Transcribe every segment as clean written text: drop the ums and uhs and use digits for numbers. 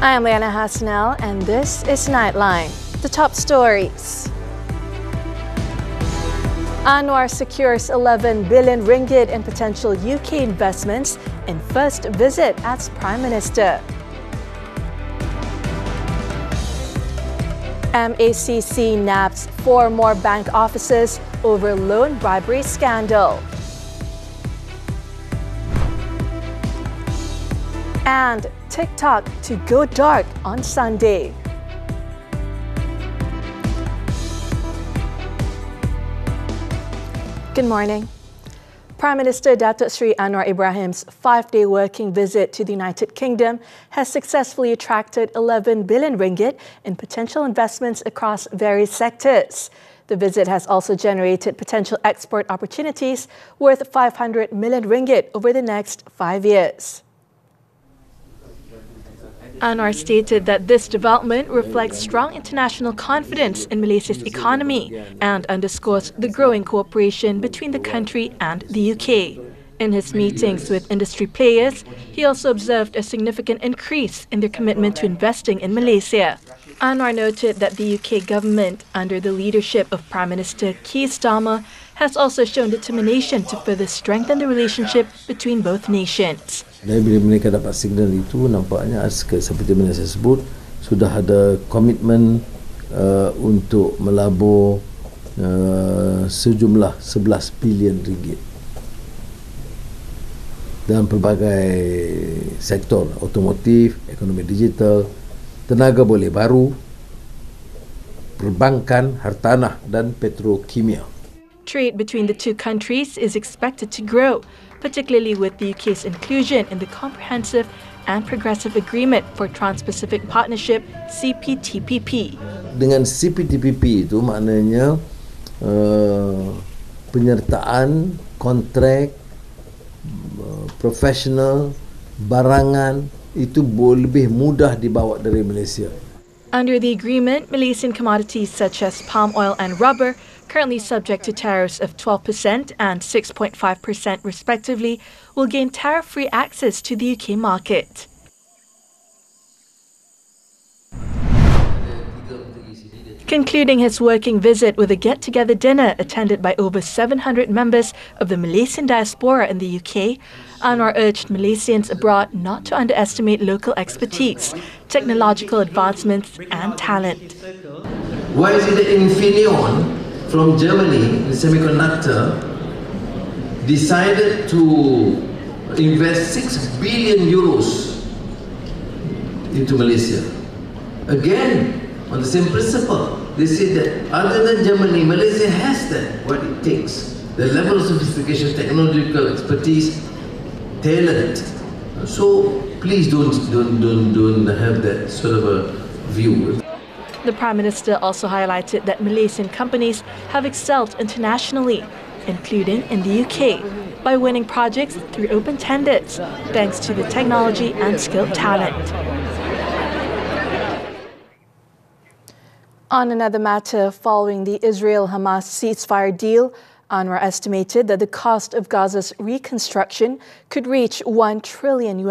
I am Liyana Hassanel, and this is Nightline. The top stories. Anwar secures 11 billion ringgit in potential UK investments in first visit as Prime Minister. MACC nabs 4 more bank officers over loan bribery scandal. And TikTok to go dark on Sunday. Good morning. Prime Minister Datuk Seri Anwar Ibrahim's 5-day working visit to the United Kingdom has successfully attracted 11 billion ringgit in potential investments across various sectors. The visit has also generated potential export opportunities worth 500 million ringgit over the next 5 years. Anwar stated that this development reflects strong international confidence in Malaysia's economy and underscores the growing cooperation between the country and the UK. In his meetings with industry players, he also observed a significant increase in their commitment to investing in Malaysia. Anwar noted that the UK government, under the leadership of Prime Minister Keir Starmer, has also shown determination to further strengthen the relationship between both nations. Dan bila mereka dapat signal itu, nampaknya seperti mana saya sebut, sudah ada komitmen untuk melabur sejumlah 11 bilion ringgit dalam pelbagai sektor, otomotif, ekonomi digital, tenaga boleh baru, perbankan, hartanah dan petrokimia. Trade between the two countries is expected to grow, particularly with the UK's inclusion in the Comprehensive and Progressive Agreement for Trans-Pacific Partnership (CPTPP). Dengan CPTPP itu maknanya penyertaan kontrak profesional barangan itu lebih mudah dibawa dari Malaysia. Under the agreement, Malaysian commodities such as palm oil and rubber, currently subject to tariffs of 12% and 6.5% respectively, will gain tariff-free access to the UK market. Concluding his working visit with a get-together dinner attended by over 700 members of the Malaysian diaspora in the UK, Anwar urged Malaysians abroad not to underestimate local expertise, technological advancements and talent. Why is it that Infineon from Germany, the semiconductor, decided to invest 6 billion euros into Malaysia? Again, on the same principle, they say that other than Germany, Malaysia has that, what it takes. The level of sophistication, technological expertise, talent. So please don't have that sort of a view. The Prime Minister also highlighted that Malaysian companies have excelled internationally, including in the UK, by winning projects through open tenders, thanks to the technology and skilled talent. On another matter, following the Israel-Hamas ceasefire deal, Anwar estimated that the cost of Gaza's reconstruction could reach $1 trillion.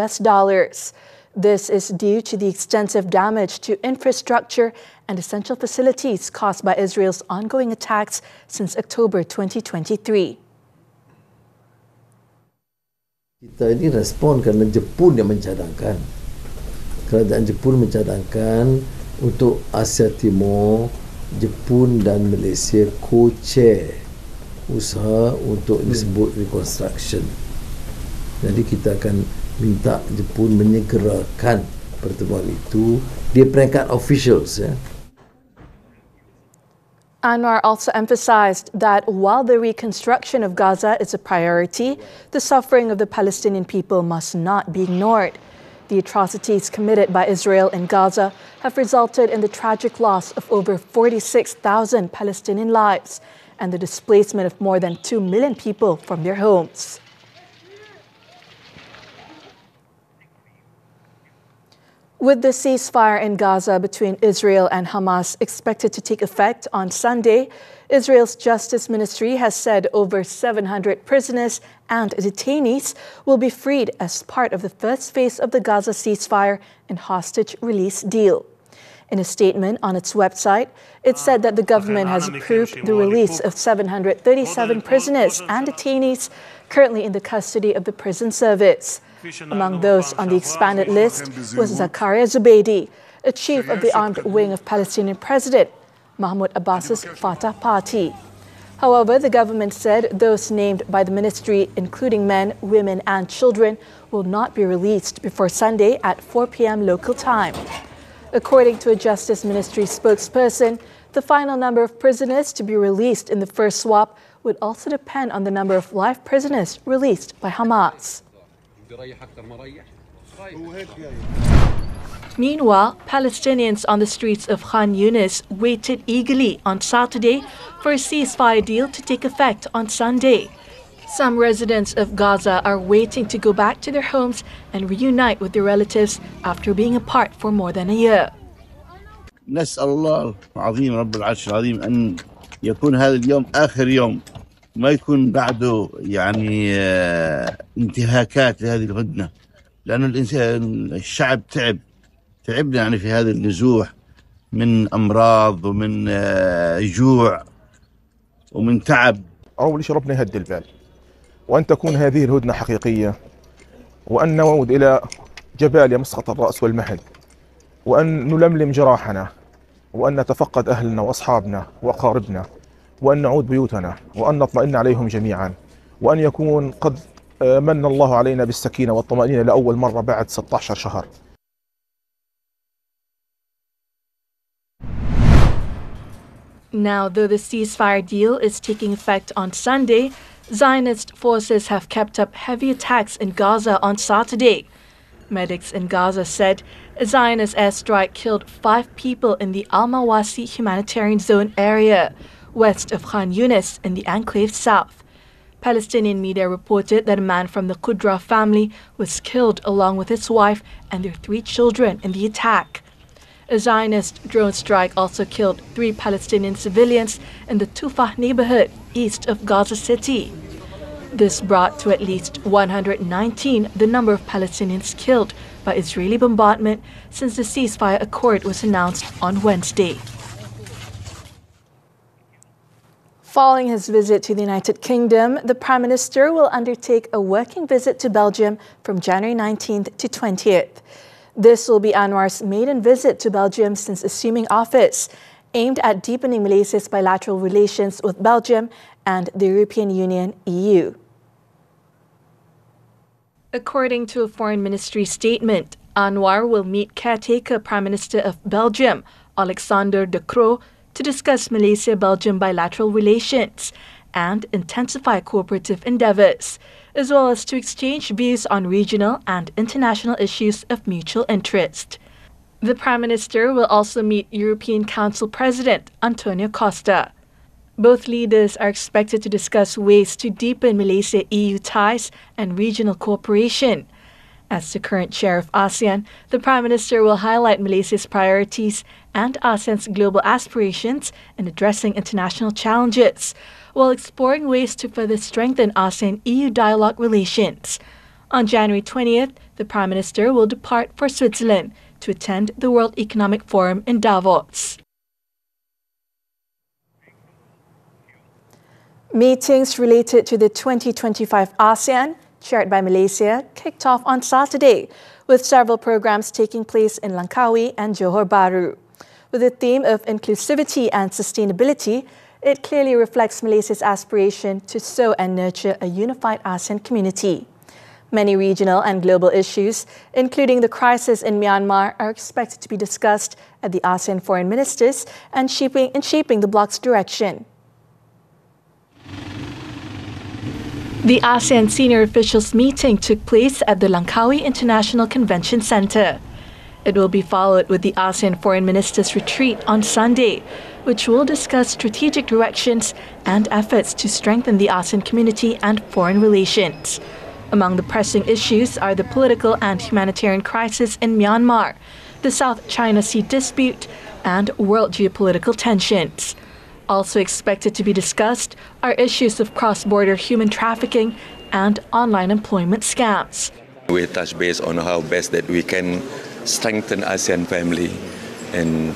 This is due to the extensive damage to infrastructure and essential facilities caused by Israel's ongoing attacks since October 2023. Kita ini respon kerana Jepun yang mencadangkan. Kerajaan Jepun mencadangkan untuk Asia Timur, Jepun dan Malaysia co-chair usaha untuk disebut reconstruction. Jadi kita akan minta Jepun menyegerakan pertemuan itu di peringkat officials. Anwar also emphasized that while the reconstruction of Gaza is a priority, the suffering of the Palestinian people must not be ignored. The atrocities committed by Israel in Gaza have resulted in the tragic loss of over 46,000 Palestinian lives and the displacement of more than 2 million people from their homes. With the ceasefire in Gaza between Israel and Hamas expected to take effect on Sunday, Israel's Justice Ministry has said over 700 prisoners and detainees will be freed as part of the first phase of the Gaza ceasefire and hostage release deal. In a statement on its website, it said that the government has approved the release of 737 prisoners and detainees currently in the custody of the prison service. Among those on the expanded list was Zakaria Zubeidi, a chief of the armed wing of Palestinian President Mahmoud Abbas's Fatah party. However, the government said those named by the ministry, including men, women and children, will not be released before Sunday at 4 p.m. local time. According to a Justice Ministry spokesperson, the final number of prisoners to be released in the first swap would also depend on the number of live prisoners released by Hamas. Meanwhile, Palestinians on the streets of Khan Yunis waited eagerly on Saturday for a ceasefire deal to take effect on Sunday. Some residents of Gaza are waiting to go back to their homes and reunite with their relatives after being apart for more than a year. نسأل الله العظيم رب العرش العظيم أن يكون هذا اليوم آخر يوم ما يكون بعده يعني انتهاكات لهذه الهدنة لأن الشعب تعبنا يعني في هذا النزوح من أمراض ومن جوع ومن تعب. أول شيء ربنا يهدي البال وأن تكون هذه الهدنة حقيقية وأن نعود إلى جباليا مسقط الرأس والمهد وأن نلملم جراحنا وأن نتفقد أهلنا وأصحابنا وأقاربنا وأن نعود بيوتنا وأن نطمئن عليهم جميعا وأن يكون قد من الله علينا بالسكينة والطمأنينة لأول مرة بعد 16 شهر. Now, though the ceasefire deal is taking effect on Sunday, Zionist forces have kept up heavy attacks in Gaza on Saturday. Medics in Gaza said a Zionist airstrike killed 5 people in the Al-Mawasi humanitarian zone area, west of Khan Yunis in the enclave south. Palestinian media reported that a man from the Qudra family was killed along with his wife and their 3 children in the attack. A Zionist drone strike also killed 3 Palestinian civilians in the Tufah neighborhood east of Gaza City. This brought to at least 119 the number of Palestinians killed by Israeli bombardment since the ceasefire accord was announced on Wednesday. Following his visit to the United Kingdom, the Prime Minister will undertake a working visit to Belgium from January 19th to 20th. This will be Anwar's maiden visit to Belgium since assuming office, aimed at deepening Malaysia's bilateral relations with Belgium and the European Union (EU). According to a Foreign Ministry statement, Anwar will meet caretaker Prime Minister of Belgium, Alexander De Croo, to discuss Malaysia-Belgium bilateral relations and intensify cooperative endeavours, as well as to exchange views on regional and international issues of mutual interest. The Prime Minister will also meet European Council President Antonio Costa. Both leaders are expected to discuss ways to deepen Malaysia-EU ties and regional cooperation. As the current chair of ASEAN, the Prime Minister will highlight Malaysia's priorities and ASEAN's global aspirations in addressing international challenges, while exploring ways to further strengthen ASEAN-EU dialogue relations. On January 20th, the Prime Minister will depart for Switzerland to attend the World Economic Forum in Davos. Meetings related to the 2025 ASEAN, chaired by Malaysia, kicked off on Saturday, with several programs taking place in Langkawi and Johor Bahru. With the theme of inclusivity and sustainability, it clearly reflects Malaysia's aspiration to sow and nurture a unified ASEAN community. Many regional and global issues, including the crisis in Myanmar, are expected to be discussed at the ASEAN foreign ministers and shaping the bloc's direction. The ASEAN senior officials meeting took place at the Langkawi International Convention Center. It will be followed with the ASEAN Foreign Ministers Retreat on Sunday, which will discuss strategic directions and efforts to strengthen the ASEAN community and foreign relations. Among the pressing issues are the political and humanitarian crisis in Myanmar, the South China Sea dispute, and world geopolitical tensions. Also expected to be discussed are issues of cross-border human trafficking and online employment scams. We touch base on how best that we can strengthen ASEAN family, and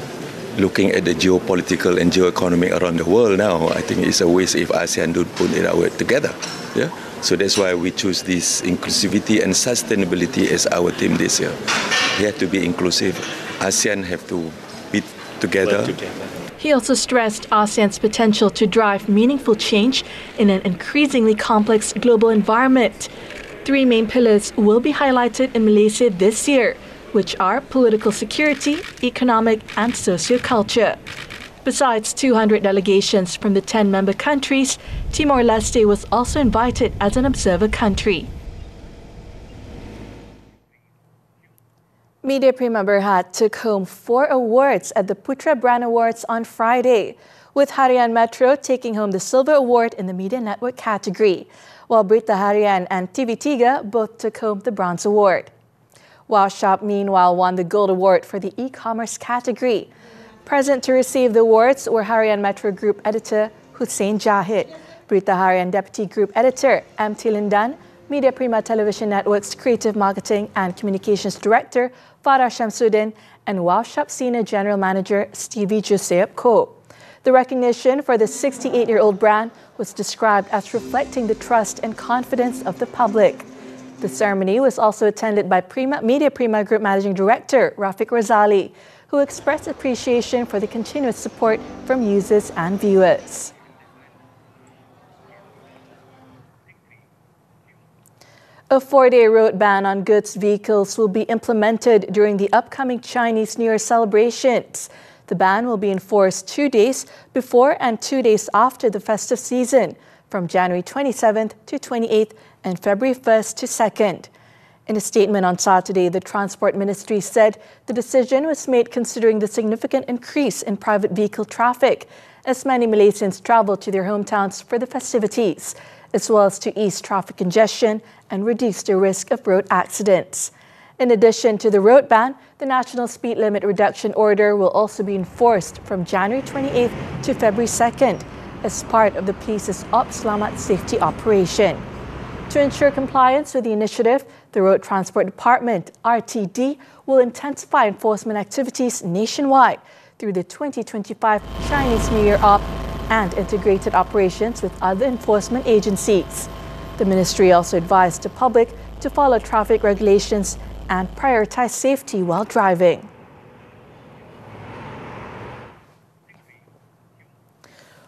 looking at the geopolitical and geoeconomy around the world now, I think it's a waste if ASEAN don't put it out together. Yeah. So that's why we choose this inclusivity and sustainability as our theme this year. We have to be inclusive. ASEAN have to be together. He also stressed ASEAN's potential to drive meaningful change in an increasingly complex global environment. Three main pillars will be highlighted in Malaysia this year, which are political security, economic, and socio-culture. Besides 200 delegations from the 10 member countries, Timor-Leste was also invited as an observer country. Media Prima Berhad took home 4 awards at the Putra Brand Awards on Friday, with Harian Metro taking home the Silver Award in the Media Network category, while Berita Harian and TV3 both took home the Bronze Award. Wow Shop meanwhile won the Gold Award for the e-commerce category. Present to receive the awards were Harian Metro Group Editor Hussein Jahid, Berita Harian Deputy Group Editor M.T. Lindan, Media Prima Television Network's Creative Marketing and Communications Director Farah Shamsuddin, and Wow Shop Senior General Manager Stevie Josep Ko. The recognition for the 68-year-old brand was described as reflecting the trust and confidence of the public. The ceremony was also attended by Media Prima Group Managing Director Rafiq Razali, who expressed appreciation for the continuous support from users and viewers. A 4-day road ban on goods vehicles will be implemented during the upcoming Chinese New Year celebrations. The ban will be enforced 2 days before and 2 days after the festive season, from January 27th to 28th and February 1st to 2nd. In a statement on Saturday, the Transport Ministry said the decision was made considering the significant increase in private vehicle traffic, as many Malaysians travel to their hometowns for the festivities, as well as to ease traffic congestion and reduce the risk of road accidents. In addition to the road ban, the National Speed Limit Reduction Order will also be enforced from January 28th to February 2nd as part of the police's Ops Selamat safety operation. To ensure compliance with the initiative, the Road Transport Department, RTD, will intensify enforcement activities nationwide through the 2025 Chinese New Year Op and integrated operations with other enforcement agencies. The ministry also advised the public to follow traffic regulations and prioritize safety while driving.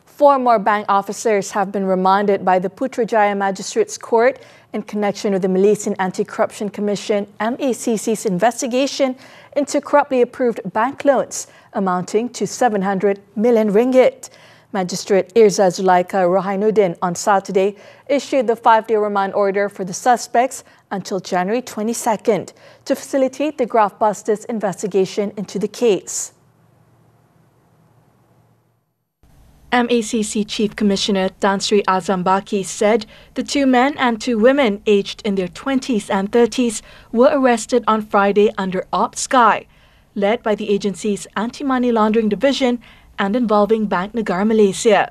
Four more bank officers have been remanded by the Putrajaya Magistrates Court in connection with the Malaysian Anti-Corruption Commission MACC's investigation into corruptly approved bank loans amounting to 700 million ringgit. Magistrate Irza Zulaika Rohainuddin on Saturday issued the 5-day remand order for the suspects until January 22nd to facilitate the graft-busters investigation into the case. MACC Chief Commissioner Tan Sri Azam Baki said the 2 men and 2 women aged in their 20s and 30s were arrested on Friday under Op Sky, led by the agency's Anti-Money Laundering Division and involving Bank Negara Malaysia.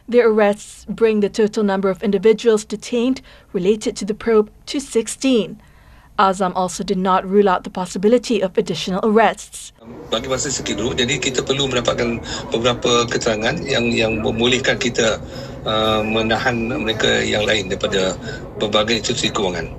Their arrests bring the total number of individuals detained related to the probe to 16. Azam also did not rule out the possibility of additional arrests. Bagi masa sikit dulu, jadi kita perlu mendapatkan beberapa keterangan yang membolehkan kita menahan mereka yang lain daripada berbagai institusi kewangan.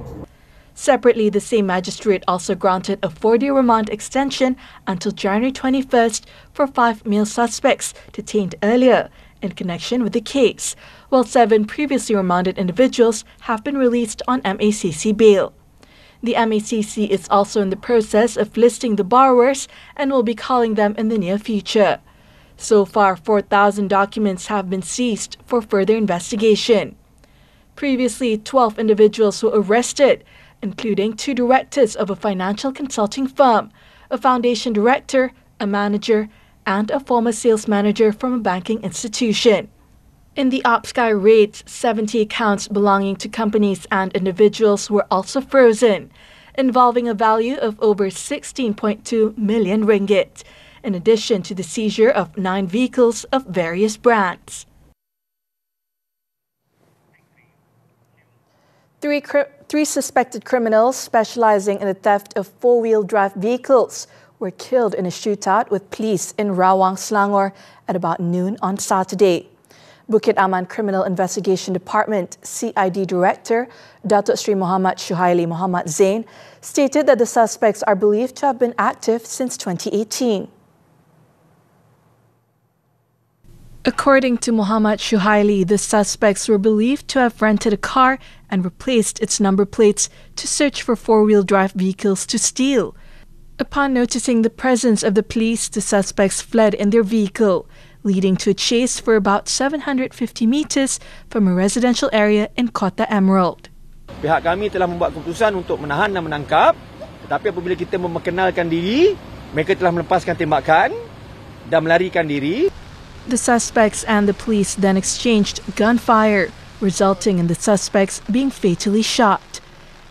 Separately, the same magistrate also granted a 4-day remand extension until January 21st for 5 male suspects detained earlier in connection with the case, while 7 previously remanded individuals have been released on MACC bail. The MACC is also in the process of listing the borrowers and will be calling them in the near future. So far, 4,000 documents have been seized for further investigation. Previously, 12 individuals were arrested, including 2 directors of a financial consulting firm, a foundation director, a manager, and a former sales manager from a banking institution. In the OpSky raids, 70 accounts belonging to companies and individuals were also frozen, involving a value of over 16.2 million ringgit, in addition to the seizure of 9 vehicles of various brands. Three suspected criminals specializing in the theft of four-wheel drive vehicles were killed in a shootout with police in Rawang, Selangor at about noon on Saturday. Bukit Aman Criminal Investigation Department CID Director Datuk Sri Muhammad Shuhaili Muhammad Zain stated that the suspects are believed to have been active since 2018. According to Muhammad Shuhaili, the suspects were believed to have rented a car and replaced its number plates to search for four-wheel drive vehicles to steal. Upon noticing the presence of the police, the suspects fled in their vehicle, leading to a chase for about 750 meters from a residential area in Kota Emerald. Pihak kami telah membuat keputusan untuk menahan dan menangkap, tetapi apabila kita memperkenalkan diri, mereka telah melepaskan tembakan dan melarikan diri. The suspects and the police then exchanged gunfire, resulting in the suspects being fatally shot.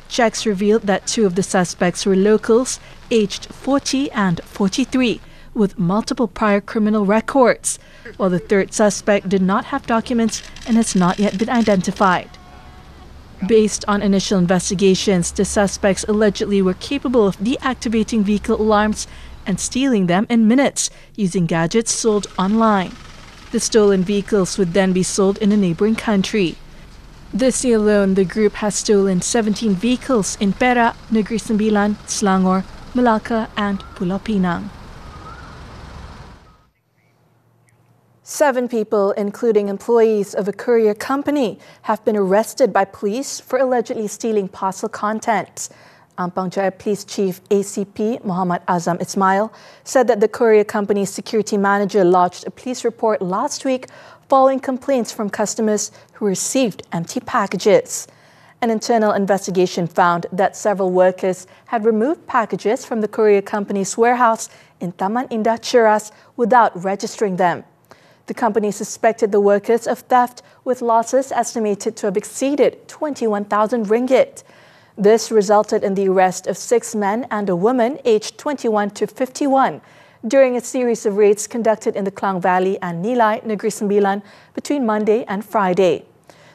Checks revealed that 2 of the suspects were locals, aged 40 and 43, with multiple prior criminal records, while the third suspect did not have documents and has not yet been identified. Based on initial investigations, the suspects allegedly were capable of deactivating vehicle alarms and stealing them in minutes using gadgets sold online. The stolen vehicles would then be sold in a neighboring country. This year alone, the group has stolen 17 vehicles in Perak, Negeri Sembilan, Selangor, Melaka and Pulau Pinang. 7 people, including employees of a courier company, have been arrested by police for allegedly stealing parcel contents. Ampang Jaya Police Chief ACP Muhammad Azam Ismail said that the courier company's security manager lodged a police report last week following complaints from customers who received empty packages. An internal investigation found that several workers had removed packages from the courier company's warehouse in Taman Indah Cheras without registering them. The company suspected the workers of theft, with losses estimated to have exceeded 21,000 ringgit. This resulted in the arrest of 6 men and a woman aged 21 to 51 during a series of raids conducted in the Klang Valley and Nilai, Negeri Sembilan, between Monday and Friday.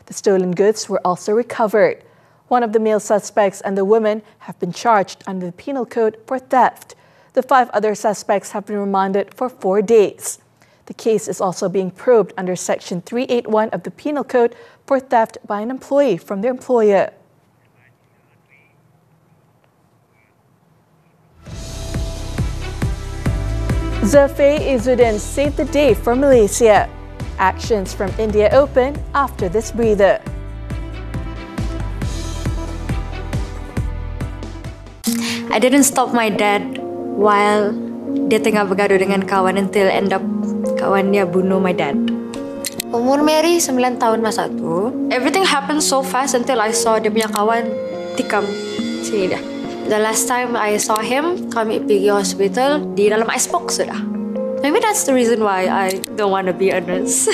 The stolen goods were also recovered. One of the male suspects and the woman have been charged under the Penal Code for theft. The 5 other suspects have been remanded for 4 days. The case is also being probed under Section 381 of the Penal Code for theft by an employee from their employer. Zafir Izzuddin saved the day for Malaysia. Actions from India Open after this breather. I didn't stop my dad while dia tengah bergaduh dengan kawan until end up kawan dia bunuh my dad. Umur Mary 9 tahun masa tu. Everything happened so fast until I saw dia punya kawan tikam sini dah. The last time I saw him, kami pergi hospital di dalam icebox sudah. Maybe that's the reason why I don't want to be a nurse.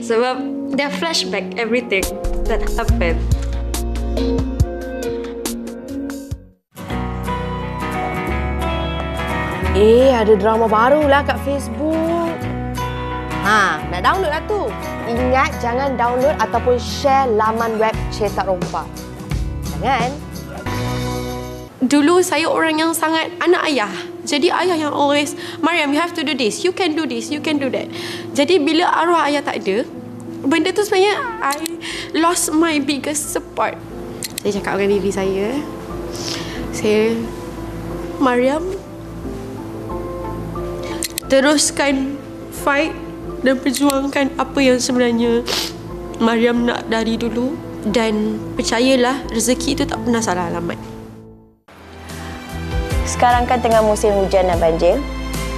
Sebab dia flashback everything that happened. Ada drama baru lah kat Facebook. Nak download lah tu. Ingat jangan download ataupun share laman web Cetak Rompak. Jangan. Dulu saya orang yang sangat anak ayah. Jadi ayah yang always, Mariam, you have to do this, you can do this, you can do that. Jadi bila arwah ayah tak ada, benda tu sebenarnya I lost my biggest support. Saya cakap dengan diri saya, Mariam, teruskan fight dan perjuangkan apa yang sebenarnya Mariam nak dari dulu. Dan percayalah, rezeki itu tak pernah salah alamat. Sekarang kan tengah musim hujan dan banjir.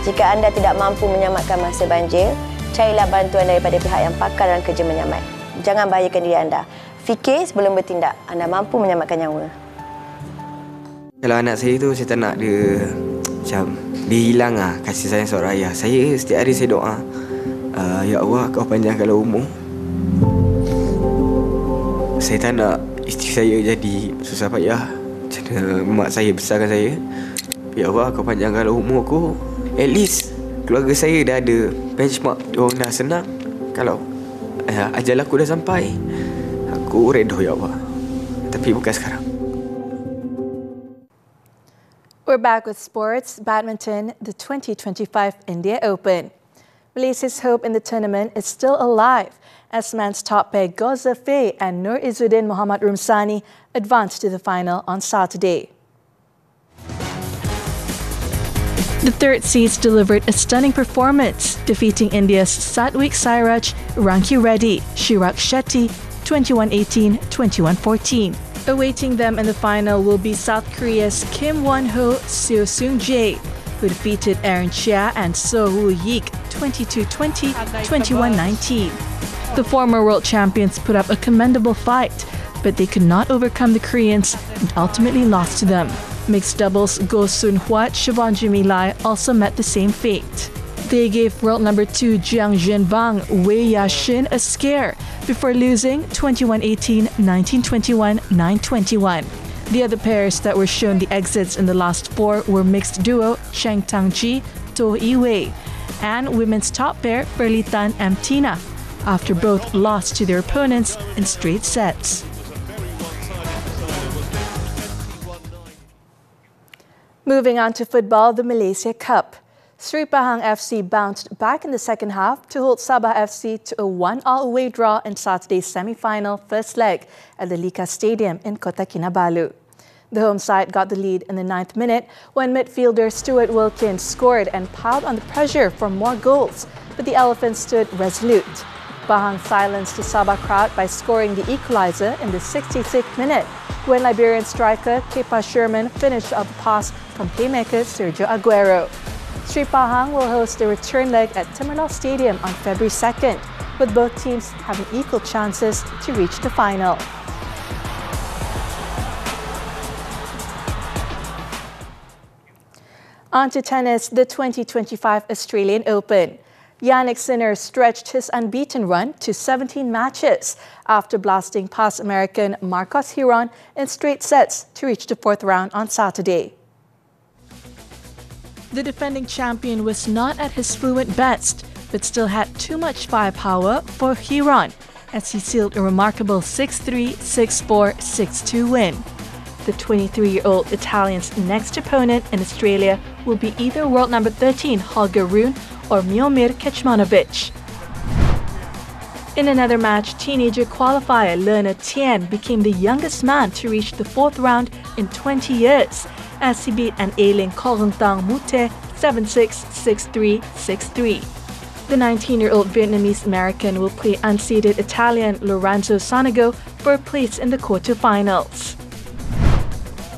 Jika anda tidak mampu menyelamatkan masa banjir, carilah bantuan daripada pihak yang pakar dalam kerja menyelamat. Jangan bahayakan diri anda. Fikir sebelum bertindak. Anda mampu menyelamatkan nyawa. Kalau anak saya tu, saya tak nak dia macam dia hilang kasih sayang seorang ayah. Saya setiap hari saya doa, Ya Allah, kau panjangkan umur. Saya tak nak isteri saya jadi susah payah Macam mana mak saya besarkan saya. Ya Allah, kau panjangkan umur aku. At least keluarga saya dah ada benchmark. Diorang dah senang. Kalau ajal aku dah sampai, aku redha ya Allah. Tapi bukan sekarang. We're back with sports, badminton, the 2025 India Open. Malaysia's hope in the tournament is still alive as men's top pair Gauzer Faye and Nur Izzuddin Muhammad Rumsani advanced to the final on Saturday. The third seeds delivered a stunning performance, defeating India's Satwik Sairaj, Ranki Reddy, Chirag Shetty 21-18, 21-14. Awaiting them in the final will be South Korea's Kim Won-ho, Seo Seung-jae, who defeated Aaron Chia and So Woo-yik 22-20, 21-19. The former world champions put up a commendable fight, but they could not overcome the Koreans and ultimately lost to them. Mixed doubles Go Soon-hwat, Siobhan Jimmy-lai also met the same fate. They gave world number 2 Jiang Zhenbang Wei Ya-shin a scare before losing 21-18, 19-21, 9-21. The other pairs that were shown the exits in the last four were mixed duo Cheng Tang-ji, To Yi-wei, and women's top pair Berlitan and Tina, after both lost to their opponents in straight sets. Moving on to football, the Malaysia Cup. Sri Pahang FC bounced back in the second half to hold Sabah FC to a 1-all away draw in Saturday's semi-final first leg at the Lika Stadium in Kota Kinabalu. The home side got the lead in the 9th minute when midfielder Stuart Wilkins scored and piled on the pressure for more goals, but the Elephants stood resolute. Pahang silenced the Sabah crowd by scoring the equalizer in the 66th minute when Liberian striker Kepa Sherman finished off a pass from playmaker Sergio Aguero. Sri Pahang will host the return leg at Timberlaw Stadium on February 2nd, with both teams having equal chances to reach the final. On to tennis, the 2025 Australian Open. Yannick Sinner stretched his unbeaten run to 17 matches after blasting past American Marcos Giron in straight sets to reach the fourth round on Saturday. The defending champion was not at his fluent best, but still had too much firepower for Giron as he sealed a remarkable 6-3, 6-4, 6-2 win. The 23-year-old Italian's next opponent in Australia will be either world number 13 Holger Rune or Miomir Kecmanovic. In another match, teenager qualifier Lerner Tien became the youngest man to reach the fourth round in 20 years as he beat an ailing Korungtang Mute 7-6, 6-3, 6-3. The 19-year-old Vietnamese American will play unseeded Italian Lorenzo Sonego for a place in the quarterfinals.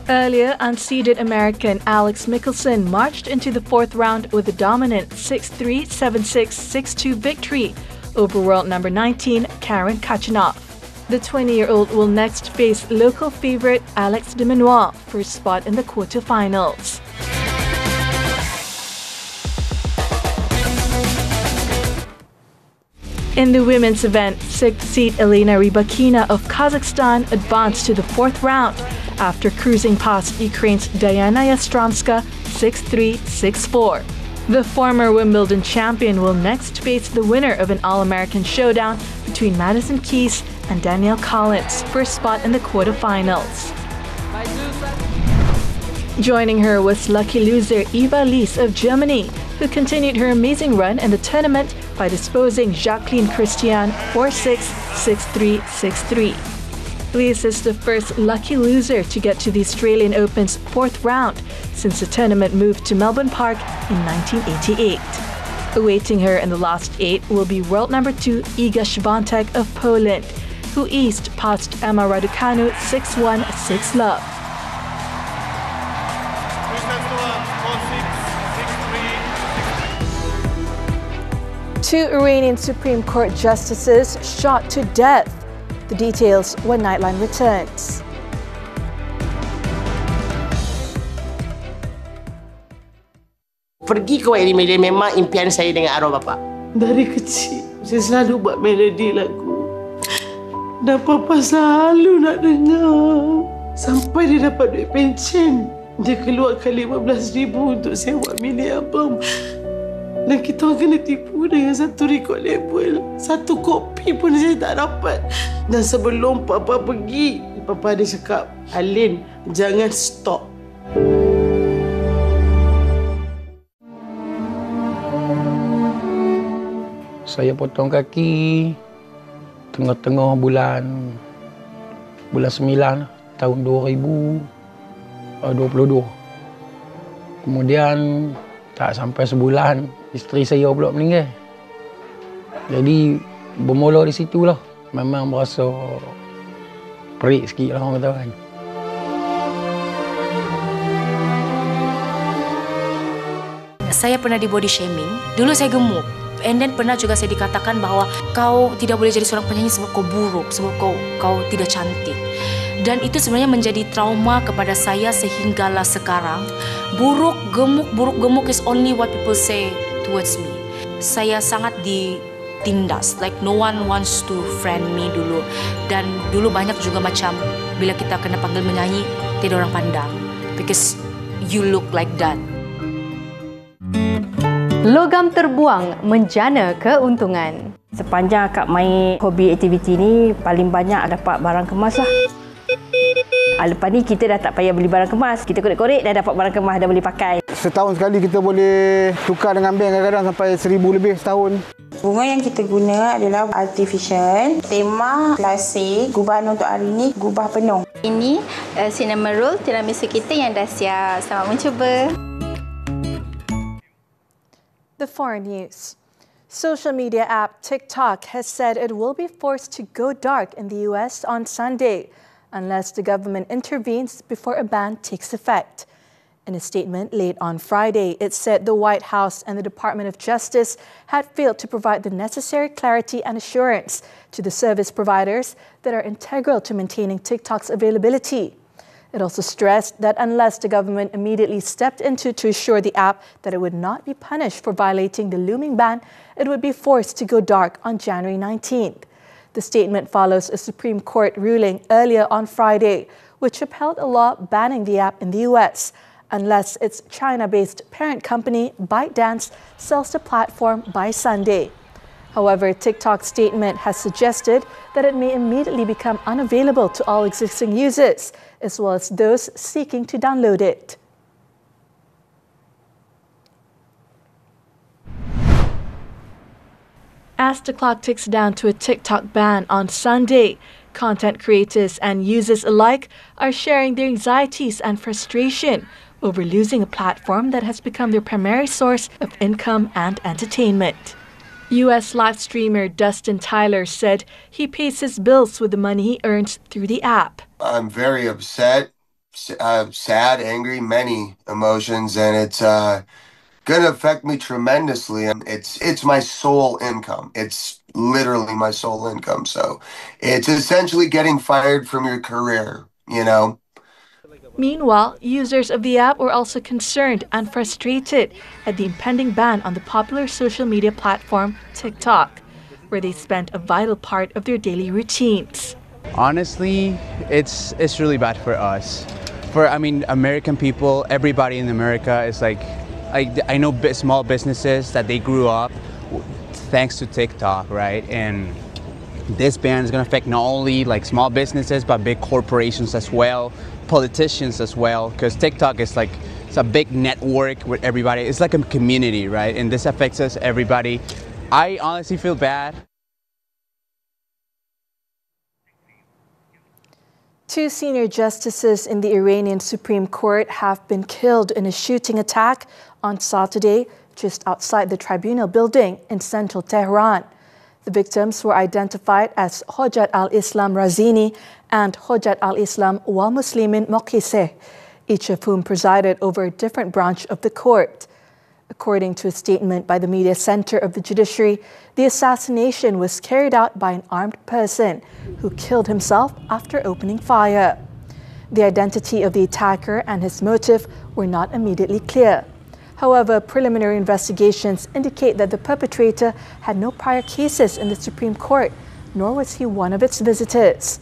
Earlier, unseeded American Alex Mickelson marched into the fourth round with a dominant 6-3, 7-6, 6-2 victory over world number 19 Karen Khachanov. The 20-year-old will next face local favorite Alex de Minaur for a spot in the quarterfinals. In the women's event, 6th seed Elena Rybakina of Kazakhstan advanced to the fourth round after cruising past Ukraine's Diana Yastromska 6-3, 6-4. The former Wimbledon champion will next face the winner of an All-American showdown between Madison Keys and Danielle Collins for a spot in the quarterfinals. Joining her was lucky loser Eva Lies of Germany, who continued her amazing run in the tournament by disposing Jacqueline Christian 4-6, 6-3, 6-3. Lies is the first lucky loser to get to the Australian Open's fourth round since the tournament moved to Melbourne Park in 1988. Awaiting her in the last 8 will be world number 2 Iga Świątek of Poland, who eased past Emma Raducanu 6-1, 6-love. Two Iranian Supreme Court justices shot to death. The details when Nightline returns. Pergi ke YD memang impian saya dengan arwah bapa. Dari kecil, saya selalu buat melodi lagu. Dan papa selalu nak dengar. Sampai dia dapat duit pencen. Dia keluarkan 15,000 untuk sewa mini album. Dan kita orang kena tipu dengan satu record label. Satu kopi pun saya tak dapat. Dan sebelum Papa pergi, Papa ada cakap, Alin, jangan stop. Saya potong kaki tengah-tengah bulan 9 tahun 2022. Kemudian tak sampai sebulan isteri saya pula meninggal. Jadi bermula di situlah. Memang berasa perik sikit lah orang kata kan. Saya pernah di body shaming. Dulu saya gemuk. And then pernah juga saya dikatakan bahawa kau tidak boleh jadi seorang penyanyi sebab kau buruk, sebab kau tidak cantik. Dan itu sebenarnya menjadi trauma kepada saya sehinggalah sekarang. Buruk gemuk is only what people say towards me. Saya sangat ditindas, like no one wants to friend me dulu. Dan dulu banyak juga macam bila kita kena panggil menyanyi, tidak orang pandang because you look like that. Logam terbuang menjana keuntungan. Sepanjang akak main hobi aktiviti ni, paling banyak dapat barang kemas lah. Lepas ni kita dah tak payah beli barang kemas. Kita korek-korek dah dapat barang kemas, dah boleh pakai. Setahun sekali kita boleh tukar dengan bank kadang-kadang sampai 1,000 lebih setahun. Bunga yang kita guna adalah artificial. Tema klasik, gubahan untuk hari ini, gubah penuh. Ini cinnamon roll tiramisu kita yang dah siap. Selamat mencuba. The foreign news. Social media app TikTok has said it will be forced to go dark in the US on Sunday unless the government intervenes before a ban takes effect. In a statement late on Friday, it said the White House and the Department of Justice had failed to provide the necessary clarity and assurance to the service providers that are integral to maintaining TikTok's availability. It also stressed that unless the government immediately stepped in to assure the app that it would not be punished for violating the looming ban, it would be forced to go dark on January 19th. The statement follows a Supreme Court ruling earlier on Friday, which upheld a law banning the app in the US, unless its China-based parent company, ByteDance, sells the platform by Sunday. However, TikTok's statement has suggested that it may immediately become unavailable to all existing users, as well as those seeking to download it. As the clock ticks down to a TikTok ban on Sunday, content creators and users alike are sharing their anxieties and frustration over losing a platform that has become their primary source of income and entertainment. U.S. live streamer Dustin Tyler said he pays his bills with the money he earns through the app. I'm very upset, sad, angry, many emotions, and it's going to affect me tremendously. It's my sole income. It's literally my sole income. So it's essentially getting fired from your career, you know? Meanwhile, users of the app were also concerned and frustrated at the impending ban on the popular social media platform TikTok, where they spent a vital part of their daily routines. Honestly, it's really bad for us. American people, everybody in America is like I know small businesses that they grew up thanks to TikTok, right? And this ban is going to affect not only like small businesses but big corporations as well, politicians as well, because TikTok is like it's a big network with everybody. It's like a community, right? And this affects us, everybody. I honestly feel bad. Two senior justices in the Iranian Supreme Court have been killed in a shooting attack on Saturday just outside the tribunal building in central Tehran. The victims were identified as Hojat al-Islam Razini and Hojat al-Islam wal Muslimin Moqiseh, each of whom presided over a different branch of the court. According to a statement by the media center of the judiciary, the assassination was carried out by an armed person who killed himself after opening fire. The identity of the attacker and his motive were not immediately clear. However, preliminary investigations indicate that the perpetrator had no prior cases in the Supreme Court, nor was he one of its visitors.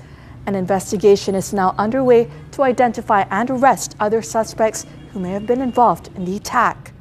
An investigation is now underway to identify and arrest other suspects who may have been involved in the attack.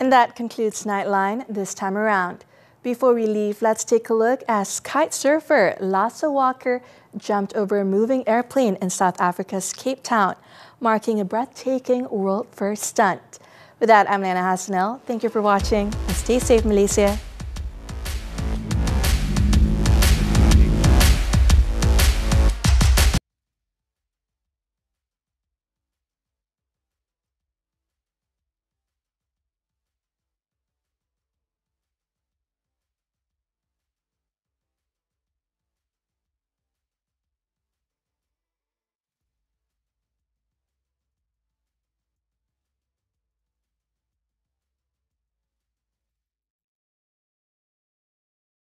And that concludes Nightline this time around. Before we leave, let's take a look as kite surfer Lasse Walker jumped over a moving airplane in South Africa's Cape Town, marking a breathtaking world first stunt. With that, I'm Liyana Hassanel. Thank you for watching and stay safe, Malaysia.